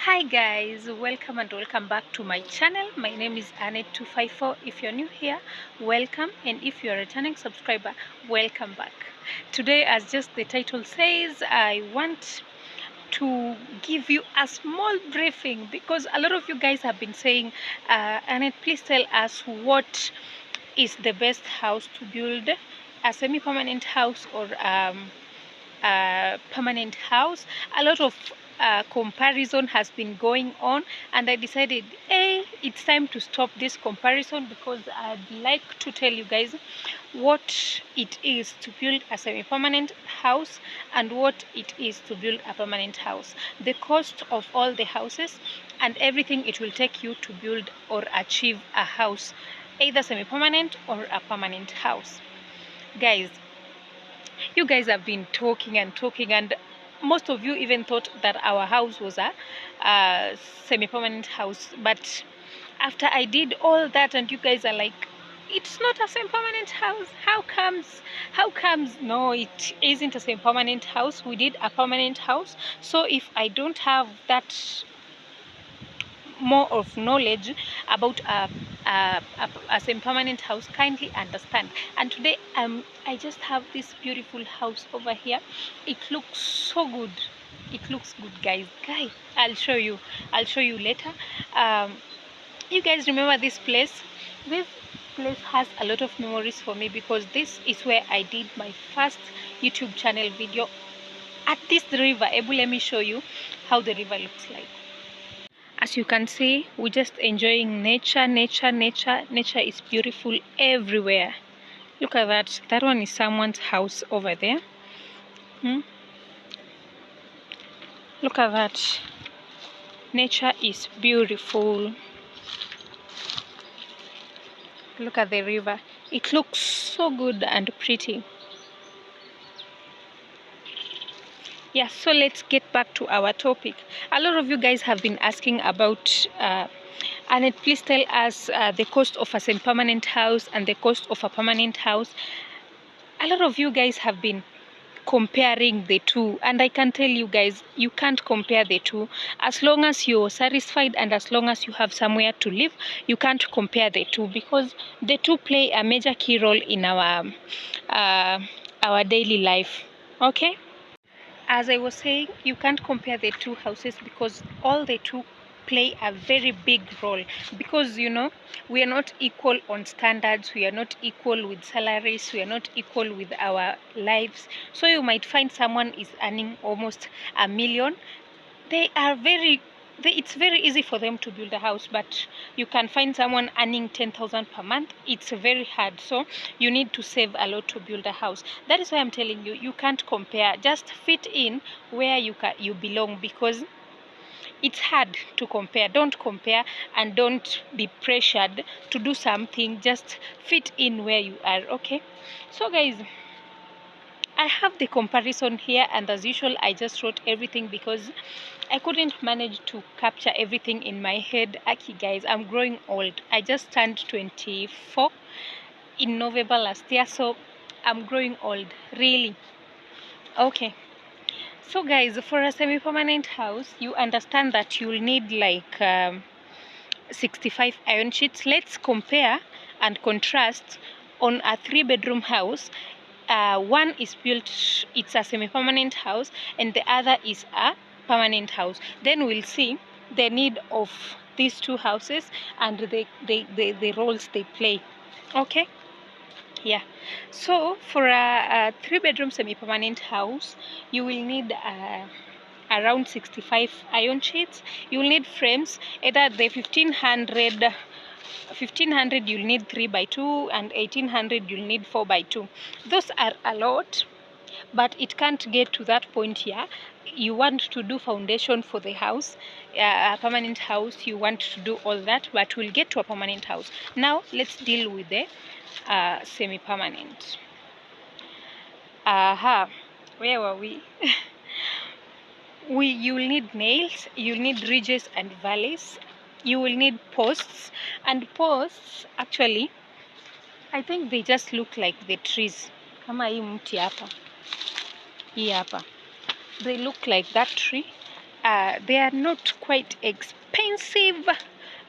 Hi guys, welcome and welcome back to my channel. My name is Annette254. If you're new here, welcome, and if you're a returning subscriber, welcome back. Today, as just the title says, I want to give you a small briefing because a lot of you guys have been saying, Annette, please tell us what is the best house to build, a semi-permanent house or permanent house. A lot of comparison has been going on, and I decided, hey, it's time to stop this comparison because I'd like to tell you guys what it is to build a semi-permanent house and what it is to build a permanent house, the cost of all the houses and everything it will take you to build or achieve a house, either semi-permanent or a permanent house. Guys, you guys have been talking and talking, and most of you even thought that our house was a semi-permanent house. But after I did all that, and you guys are like, it's not a semi-permanent house. How comes? No, it isn't a semi-permanent house. We did a permanent house. So if I don't have that more of knowledge about a semi-permanent house, kindly understand. And today I just have this beautiful house over here. It looks so good. It looks good, guys. I'll show you later. You guys remember this place? This place has a lot of memories for me because this is where I did my first YouTube channel video at this river. Ebu, let me show you how the river looks like. As you can see, we're just enjoying nature. Nature is beautiful everywhere. Look at that. That one is someone's house over there. Look at that. Nature is beautiful. Look at the river. It looks so good and pretty. Yeah, so let's get back to our topic. A lot of you guys have been asking about Annette, please tell us the cost of a semi-permanent house and the cost of a permanent house. A lot of you guys have been comparing the two, and I can tell you guys, you can't compare the two. As long as you're satisfied and as long as you have somewhere to live, you can't compare the two because the two play a major key role in our daily life. Okay, as I was saying, you can't compare the two houses because all the two play a very big role, because we are not equal on standards, we are not equal with salaries, we are not equal with our lives. So you might find someone is earning almost a million. It's very easy for them to build a house, but you can find someone earning 10,000 per month. It's very hard. So you need to save a lot to build a house. That is why I'm telling you, you can't compare. Just fit in where you belong, because it's hard to compare. Don't compare and don't be pressured to do something. Just fit in where you are. Okay, so guys, I have the comparison here, and as usual I just wrote everything because I couldn't manage to capture everything in my head. Aki guys, I'm growing old. I just turned 24 in November last year, so I'm growing old, really. Okay, so guys, for a semi-permanent house, you understand that you'll need like 65 iron sheets. Let's compare and contrast on a 3-bedroom house. One is built, it's a semi-permanent house, and the other is a permanent house. Then we'll see the need of these two houses and the roles they play. Okay, yeah. So for a 3-bedroom semi-permanent house, you will need around 65 iron sheets. You'll need frames, either the 1500 you'll need 3x2, and 1800 you'll need 4x2. Those are a lot, but it can't get to that point here. You want to do foundation for the house, a permanent house, you want to do all that, but we'll get to a permanent house. Now let's deal with the semi-permanent. Where were we? You'll need nails, you'll need ridges and valleys, you will need posts. And posts, actually, I think they just look like the trees. Kama hii mti hapa, hii hapa, they look like that tree. they are not quite expensive,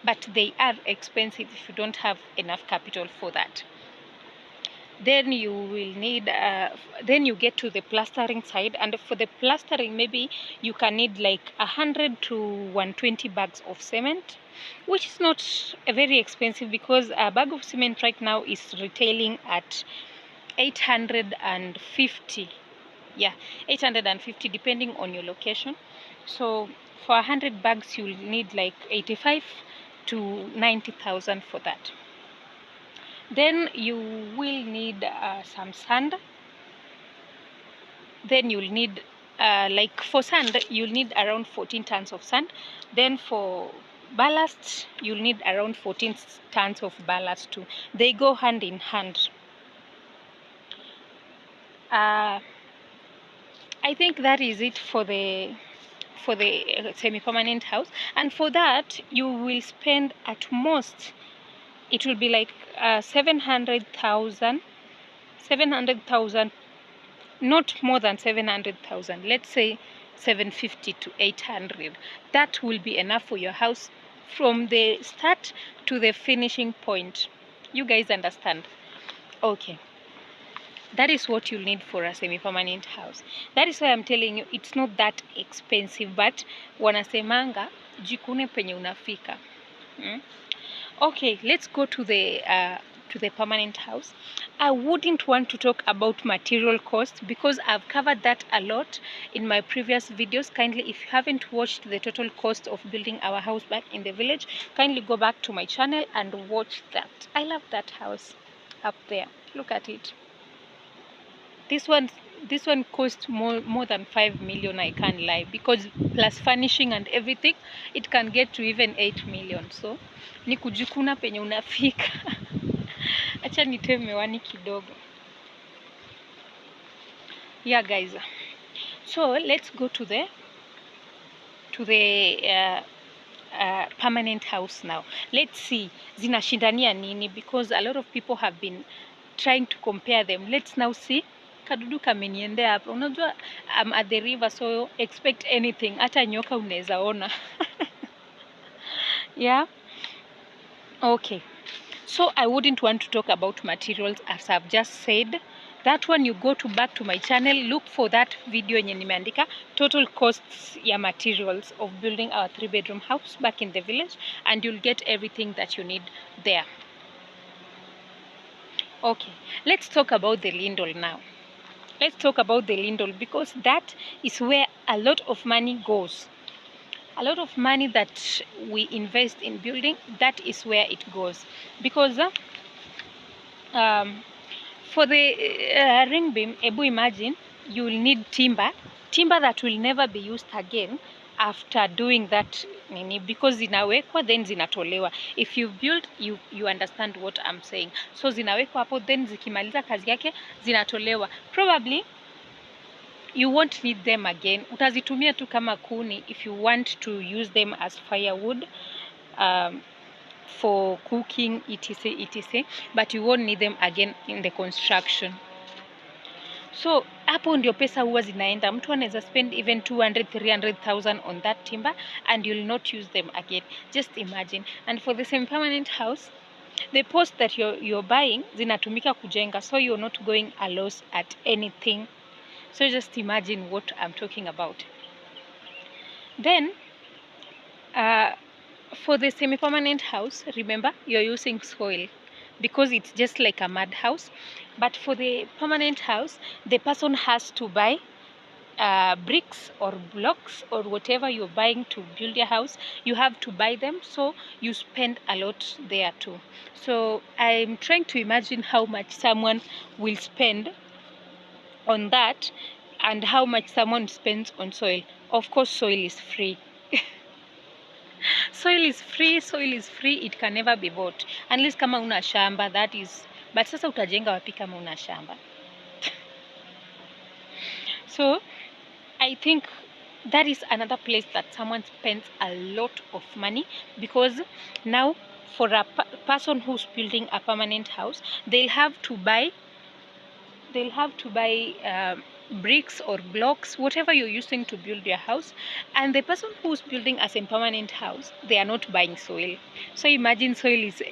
but they are expensive if you don't have enough capital for that. Then you will need then you get to the plastering side, and for the plastering maybe you can need like 100 to 120 bags of cement, which is not very expensive, because a bag of cement right now is retailing at 850. Yeah, 850 depending on your location. So for 100 bags you'll need like 85 to 90,000 for that. Then you will need some sand. Then you'll need like for sand you'll need around 14 tons of sand. Then for ballast you'll need around 14 tons of ballast too. They go hand in hand. I think that is it for the semi-permanent house, and for that you will spend at most, it will be like 700,000, not more than 700,000, let's say 750 to 800. That will be enough for your house from the start to the finishing point. You guys understand? Okay, that is what you'll need for a semi-permanent house. That is why I'm telling you it's not that expensive, but wanasemanga jikune penye unafika. Okay, let's go to the permanent house. I wouldn't want to talk about material cost because I've covered that a lot in my previous videos. Kindly, if you haven't watched the total cost of building our house back in the village, kindly go back to my channel and watch that. I love that house up there. Look at it. This one cost more than 5 million, I can't lie, because plus furnishing and everything it can get to even 8 million. So ni kujikuna penye unafika. Acha nitoe miwani kidogo. Yeah guys, so let's go to the permanent house now. Let's see zinashindania nini, because a lot of people have been trying to compare them. Let's now see. Kadudu kameniendea hapa. Unajua I'm at the river, so expect anything. Hata nyoka unaweza ona. Yeah. Okay. So I wouldn't want to talk about materials, as I've just said. That one you go back to my channel, look for that video yenye nimeandika total costs ya materials of building our 3-bedroom house back in the village, and you'll get everything that you need there. Okay, let's talk about the lindol now. Let's talk about the lindol, because that is where a lot of money goes. A lot of money that we invest in building, that is where it goes. Because for the ring beam, ebu imagine you will need timber that will never be used again after doing that nini, because zinawekwa then zinatolewa. If you build, you understand what I'm saying. So zinawekwa hapo, then zikimaliza kazi yake zinatolewa. Probably you won't need them again. Utazitumia tu kama kuni if you want to use them as firewood for cooking, etc, but you won't need them again in the construction. So hapo ndio pesa huwa zinaenda. Mtu anaweza spend even 200,000-300,000 on that timber and you'll not use them again. Just imagine. And for the same permanent house, the post that you're buying zinatumika kujenga, so you're not going a loss at anything. So just imagine what I'm talking about. Then for the semi-permanent house, remember you're using soil because it's just like a mud house. But for the permanent house, the person has to buy bricks or blocks or whatever you're buying to build your house. You have to buy them, so you spend a lot there too. So I'm trying to imagine how much someone will spend on that and how much someone spends on soil. Of course, soil is free. Soil is free, it can never be bought unless kama una shamba, that is, but sasa utajenga wapi kama una shamba? So I think that is another place that someone spends a lot of money, because now for a person who's building a permanent house, they'll have to buy bricks or blocks, whatever you're using to build your house, and the person who's building a semi-permanent house, they are not buying soil. So imagine soil is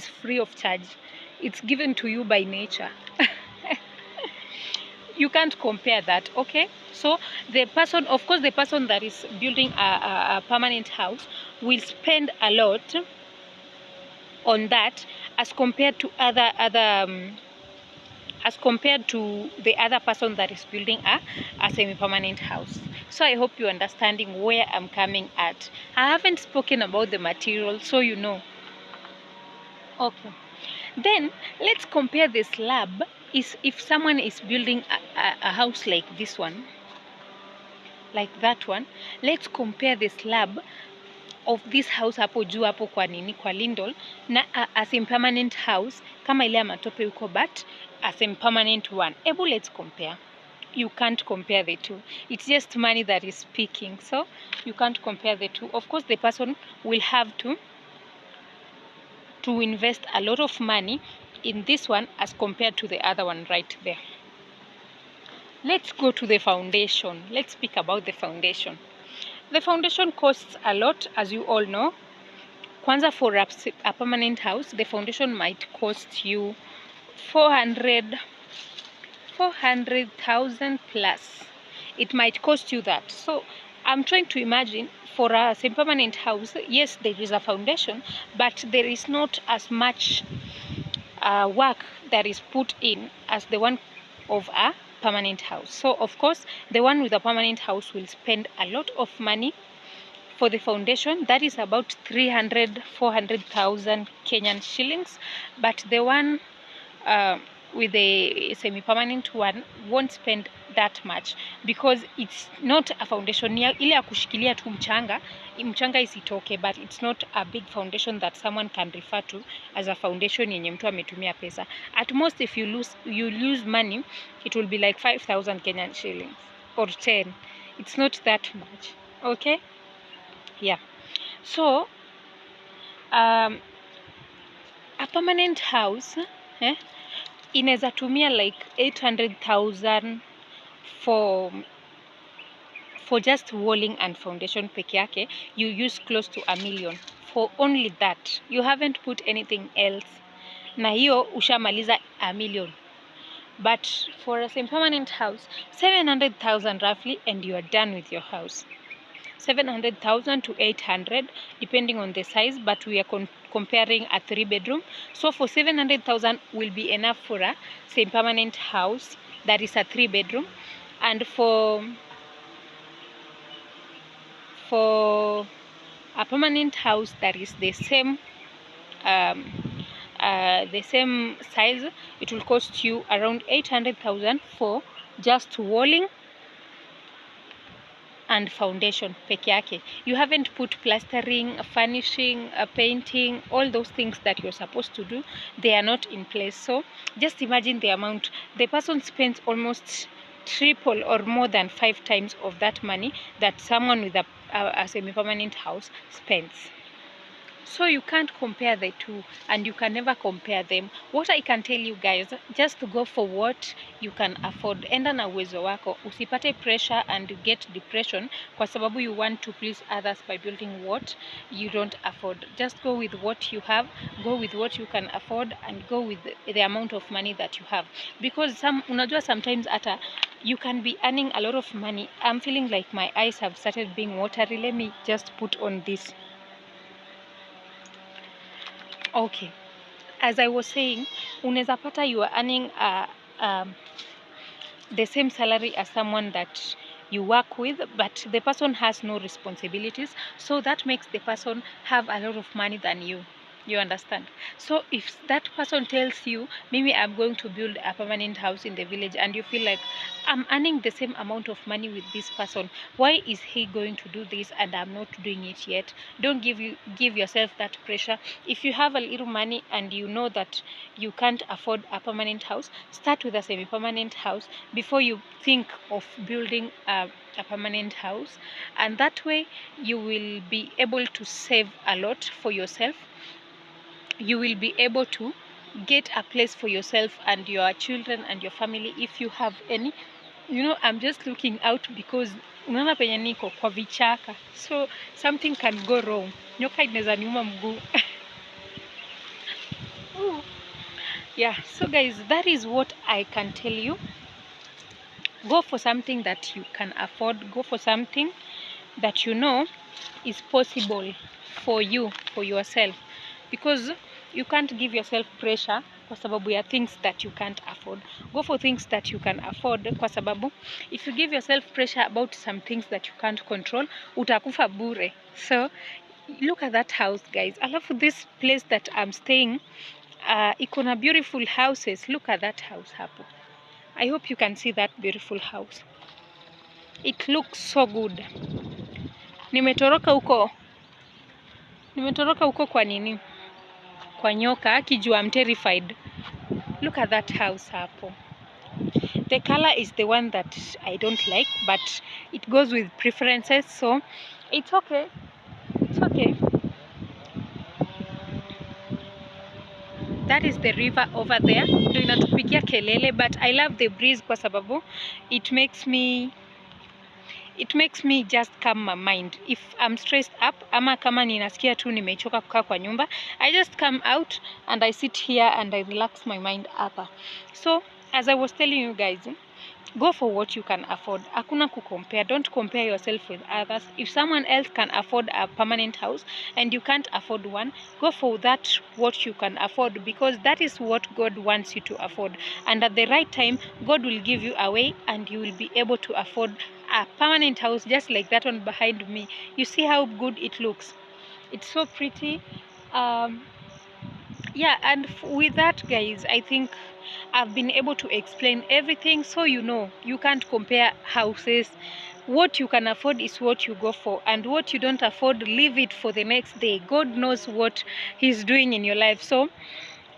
free of charge. It's given to you by nature. You can't compare that, okay? So the person, of course, the person that is building a permanent house will spend a lot on that as compared to as compared to the other person that is building a semi-permanent house. So I hope you're understanding where I'm coming at. I haven't spoken about the material, so you know. Okay. Then let's compare the slab. Is if someone is building a house like this one, like that one, let's compare the slab of this house hapo juu hapo kwa nini, kwa lindol, na a semi-permanent house kama ile ya matope huko, but a semi-permanent one. Let's compare. You can't compare the two. It's just money that is speaking, so you can't compare the two. Of course, the person will have to invest a lot of money in this one as compared to the other one right there. Let's go to the foundation. Let's speak about the foundation. The foundation costs a lot, as you all know. Kwanza, for a permanent house, the foundation might cost you 400,000 plus. It might cost you that. So I'm trying to imagine, for a semi-permanent house, yes, there is a foundation, but there is not as much work that is put in as the one of a permanent house. So of course, the one with a permanent house will spend a lot of money for the foundation. That is about 400,000 Kenyan shillings. But the one with the semi-permanent one won't spend that much, because it's not a foundation ile ya kushikilia tu mchanga isitoke, but it's not a big foundation that someone can refer to as a foundation yenye mtu ametumia pesa. At most, if you lose money, it will be like 5,000 Kenyan shillings or 10. It's not that much, okay? Yeah. So a permanent house inaweza tumia like 800,000 for just walling and foundation peke yake. You use close to 1 million for only that. You haven't put anything else, na hiyo ushamaliza 1 million. But for a semi-permanent house, 700,000 roughly, and you are done with your house. 700,000 to 800 depending on the size, but we are comparing a 3-bedroom. So for 700,000 will be enough for a semi-permanent house that is a 3-bedroom, and for a permanent house that is the same size, it will cost you around 800,000 for just walling and foundation peke yake. You haven't put plastering, furnishing, painting, all those things that you're supposed to do. They are not in place. So just imagine the amount. The person spends almost triple or more than 5 times of that money that someone with a semi-permanent house spends. So you can't compare the two, and you can never compare them. What I can tell you guys, just go for what you can afford. Enda na uwezo wako. Usipate pressure and get depression kwa sababu you want to please others by building what you don't afford. Just go with what you have, go with what you can afford, and go with the amount of money that you have. Because unajua sometimes ata you can be earning a lot of money. I'm feeling like my eyes have started being watery. Let me just put on this. Okay, as I was saying, unaweza pata you are earning the same salary as someone that you work with, but the person has no responsibilities, so that makes the person have a lot of money than you. You understand? So if that person tells you, maybe I'm going to build a permanent house in the village, and you feel like I'm earning the same amount of money with this person, why is he going to do this and I'm not doing it yet? Don't give yourself that pressure. If you have a little money and you know that you can't afford a permanent house, start with a semi-permanent house before you think of building a permanent house, and that way you will be able to save a lot for yourself. You will be able to get a place for yourself and your children and your family if you have any. I'm just looking out because unaona penye niko kwa vichaka, so something can go wrong. Nyoka inaweza niuma mguu. Yeah, so guys, that is what I can tell you. Go for something that you can afford. Go for something that you know is possible for you, for yourself, because you can't give yourself pressure kwa sababu ya things that you can't afford. Go for things that you can afford, kwa sababu if you give yourself pressure about some things that you can't control, utakufa bure. So look at that house, guys. I love this place that I'm staying. Iko na beautiful houses. Look at that house hapo. I hope you can see that beautiful house. It looks so good. Nimetoroka huko kwa nini? Kwa nyoka akijua I'm terrified. Look at that house hapo. The color is the one that I don't like, but it goes with preferences, so it's okay. It's okay. That is the river over there. Ndio inatupigia kelele, but I love the breeze kwa sababu it makes me just calm my mind. If I'm stressed up, ama kama ninasikia tu nimechoka kukaa kwa nyumba, I just come out and I sit here and I relax my mind hapa. So as I was telling you guys, go for what you can afford. Hakuna kucompare. Don't compare yourself with others. If someone else can afford a permanent house and you can't afford one, go for that what you can afford, because that is what God wants you to afford. And at the right time, God will give you a way and you will be able to afford a permanent house just like that one behind me. You see how good it looks? It's so pretty. Yeah, and with that, guys, I think I've been able to explain everything, so you can't compare houses. What you can afford is what you go for, and what you don't afford, leave it for the next day. God knows what He's doing in your life. So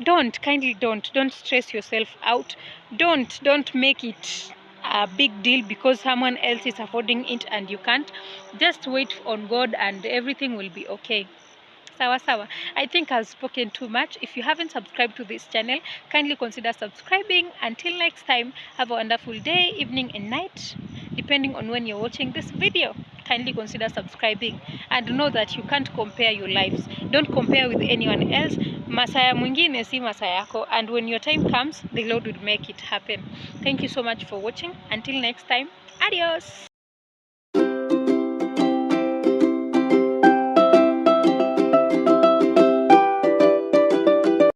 kindly don't stress yourself out. Don't make it a big deal because someone else is affording it and you can't. Just wait on God and everything will be okay. Sawa. I think I've spoken too much. If you haven't subscribed to this channel, kindly consider subscribing. Until next time, have a wonderful day, evening and night, depending on when you're watching this video. Kindly consider subscribing and know that you can't compare your lives. Don't compare with anyone else. Masaya mwingine si masaya yako, and when your time comes, the Lord will make it happen. Thank you so much for watching. Until next time, adios.